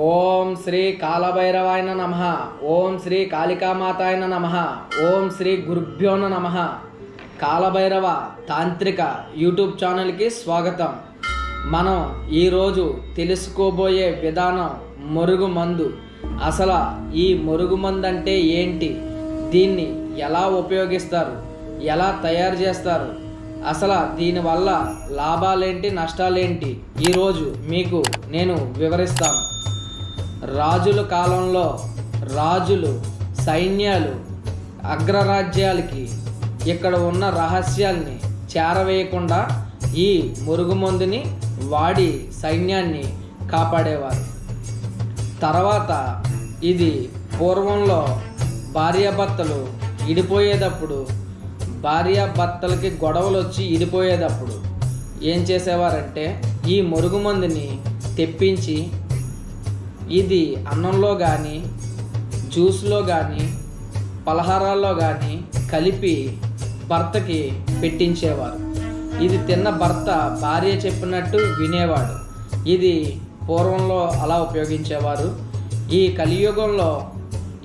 ఓం శ్రీ కాలభైరవాయ నమః. ఓం శ్రీ కాళికామాతాయ నమః. ఓం శ్రీ గురుభ్యో నమః. కాలభైరవ తాంత్రిక యూట్యూబ్ ఛానల్కి స్వాగతం. మనం ఈరోజు తెలుసుకోబోయే విధానం మరుగుమందు. అసలు ఈ మరుగుమందు అంటే ఏంటి, దీన్ని ఎలా ఉపయోగిస్తారు, ఎలా తయారు చేస్తారు, అసలు దీనివల్ల లాభాలేంటి నష్టాలేంటి ఈరోజు మీకు నేను వివరిస్తాను. రాజుల కాలంలో రాజులు సైన్యాలు అగ్రరాజ్యాలకి ఇక్కడ ఉన్న రహస్యాల్ని చేరవేయకుండా ఈ మురుగుమందుని వాడి సైన్యాన్ని కాపాడేవారు. తర్వాత ఇది పూర్వంలో భార్యాభర్తలు ఇడిపోయేటప్పుడు, భార్యాభర్తలకి గొడవలు వచ్చి ఇడిపోయేటప్పుడు ఏం చేసేవారంటే ఈ మురుగుమందుని తెప్పించి ఇది అన్నంలో కానీ జ్యూస్లో కానీ పలహారాల్లో కానీ కలిపి భర్తకి పెట్టించేవారు. ఇది తిన్న భర్త భార్య చెప్పినట్టు వినేవాడు. ఇది పూర్వంలో అలా ఉపయోగించేవారు. ఈ కలియుగంలో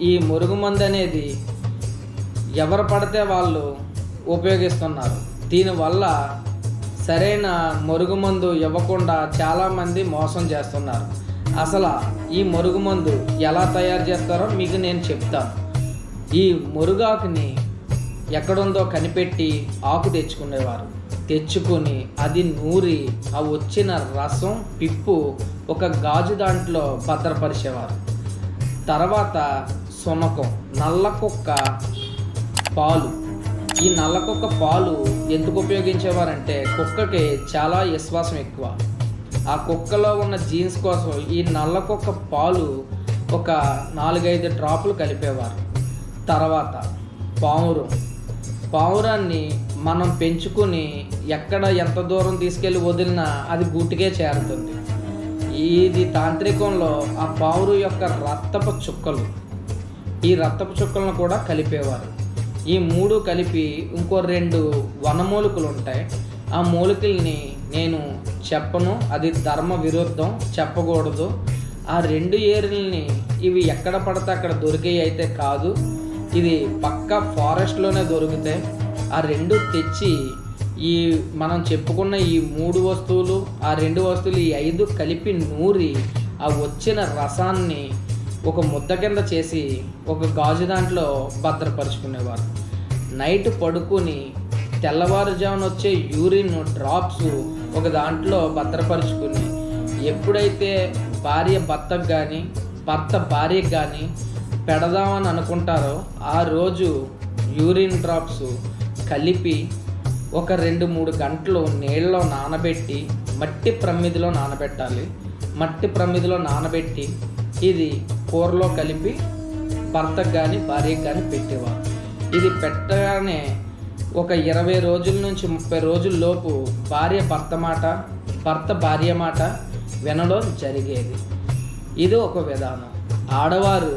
ఈ మురుగుమందు అనేది ఎవరు పడితే వాళ్ళు ఉపయోగిస్తున్నారు. దీనివల్ల సరైన మరుగుమందు ఇవ్వకుండా చాలామంది మోసం చేస్తున్నారు. అసలు ఈ మరుగుమందు ఎలా తయారు చేస్తారో మీకు నేను చెప్తాను. ఈ మురుగాకుని ఎక్కడుందో కనిపెట్టి ఆకు తెచ్చుకునేవారు. తెచ్చుకొని అది నూరి ఆ వచ్చిన రసం పిప్పు ఒక గాజు దాంట్లో భద్రపరిచేవారు. తర్వాత సునకం, నల్ల కుక్క పాలు. ఈ నల్ల కుక్క పాలు ఎందుకు ఉపయోగించేవారంటే కుక్కకి చాలా విశ్వాసం ఎక్కువ. ఆ కుక్కలో ఉన్న జీన్స్ కోసం ఈ నల్ల కుక్క పాలు ఒక 4-5 డ్రాపులు కలిపేవారు. తర్వాత పావురాన్ని మనం పెంచుకుని ఎక్కడ ఎంత దూరం తీసుకెళ్ళి వదిలినా అది గూటికే చేరుతుంది. ఇది తాంత్రికంలో ఆ పావురు యొక్క రక్తపు చుక్కలు, ఈ రక్తపు చుక్కలను కూడా కలిపేవారు. ఈ 3 కలిపి ఇంకో 2 వనమూలికలు ఉంటాయి. ఆ మూలికల్ని నేను చెప్పను, అది ధర్మ విరుద్ధం, చెప్పకూడదు. ఆ 2 ఏరుల్ని ఇవి ఎక్కడ పడితే అక్కడ దొరికేవి అయితే కాదు, ఇది పక్కా ఫారెస్ట్లోనే దొరుకుతాయి. ఆ 2 తెచ్చి ఈ మనం చెప్పుకున్న ఈ 3 వస్తువులు, ఆ 2 వస్తువులు, ఈ 5 కలిపి నూరి ఆ వచ్చిన రసాన్ని ఒక ముద్ద కింద చేసి ఒక గాజు దాంట్లో భద్రపరుచుకునేవారు. నైట్ పడుకుని తెల్లవారుజామున వచ్చే యూరిన్ డ్రాప్స్ ఒక దాంట్లో భద్రపరుచుకుని ఎప్పుడైతే భార్య భర్తకు కానీ భర్త భార్యకు కానీ పెడదామని అనుకుంటారో ఆ రోజు యూరిన్ డ్రాప్స్ కలిపి ఒక 2-3 గంటలు నీళ్ళలో నానబెట్టి మట్టి ప్రమిదిలో నానబెట్టాలి. మట్టి ప్రమిదిలో నానబెట్టి ఇది కూరలో కలిపి భర్తకు కానీ భార్యకు కానీ పెట్టేవారు. ఇది పెట్టగానే ఒక 20 రోజుల నుంచి 30 రోజుల లోపు భార్య భర్త మాట, భర్త భార్య మాట వినడం జరిగేది. ఇది ఒక విధానం. ఆడవారు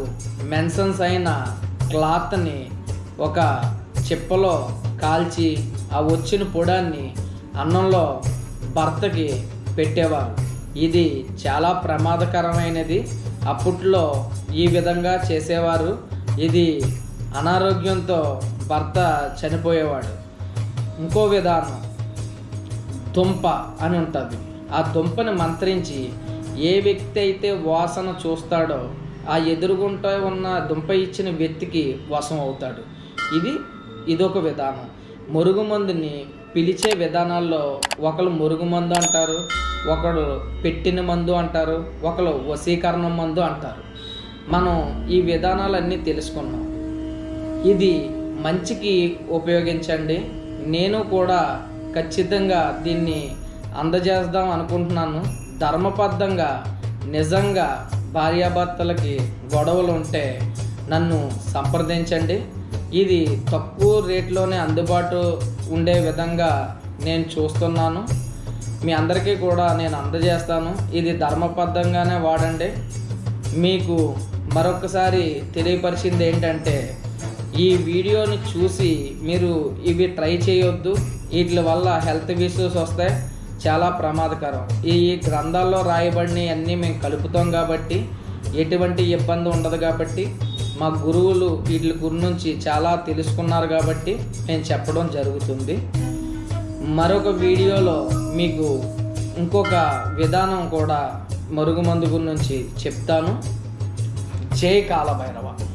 మెన్సన్స్ అయిన క్లాత్ని ఒక చిప్పలో కాల్చి ఆ వచ్చిన పొడాన్ని అన్నంలో భర్తకి పెట్టేవారు. ఇది చాలా ప్రమాదకరమైనది. అప్పట్లో ఈ విధంగా చేసేవారు. ఇది అనారోగ్యంతో భర్త చనిపోయేవాడు. ఇంకో విధానం దుంప అని ఉంటుంది. ఆ దుంపని మంత్రించి ఏ వ్యక్తి అయితే వాసన చూస్తాడో ఆ ఎదురుగుంట ఉన్న దుంప ఇచ్చిన వ్యక్తికి వశం అవుతాడు. ఇదొక విధానం. మురుగుమందుని పిలిచే విధానాల్లో ఒకరు మురుగుమందు అంటారు, ఒకరు పెట్టిన మందు అంటారు, ఒకరు వశీకరణ మందు అంటారు. మనం ఈ విధానాలన్నీ తెలుసుకున్నాం. ఇది మంచికి ఉపయోగించండి. నేను కూడా ఖచ్చితంగా దీన్ని అందజేద్దాం అనుకుంటున్నాను. ధర్మబద్ధంగా నిజంగా భార్యాభర్తలకి గొడవలు ఉంటే నన్ను సంప్రదించండి. ఇది తక్కువ రేట్లోనే అందుబాటు ఉండే విధంగా నేను చూస్తున్నాను. మీ అందరికీ కూడా నేను అందజేస్తాను. ఇది ధర్మబద్ధంగానే వాడండి. మీకు మరొకసారి తెలియపరిచింది ఏంటంటే ఈ వీడియోని చూసి మీరు ఇవి ట్రై చేయొద్దు. వీటి వల్ల హెల్త్ ఇష్యూస్ వస్తాయి, చాలా ప్రమాదకరం. ఈ గ్రంథాల్లో రాయబడినవి అన్నీ మేము కలుపుతాం కాబట్టి ఎటువంటి ఇబ్బంది ఉండదు కాబట్టి మా గురువులు వీటి గురించి చాలా తెలుసుకున్నారు కాబట్టి నేను చెప్పడం జరుగుతుంది. మరొక వీడియోలో మీకు ఇంకొక విధానం కూడా మరుగుమందు గురించి చెప్తాను. జై కాలభైరవ.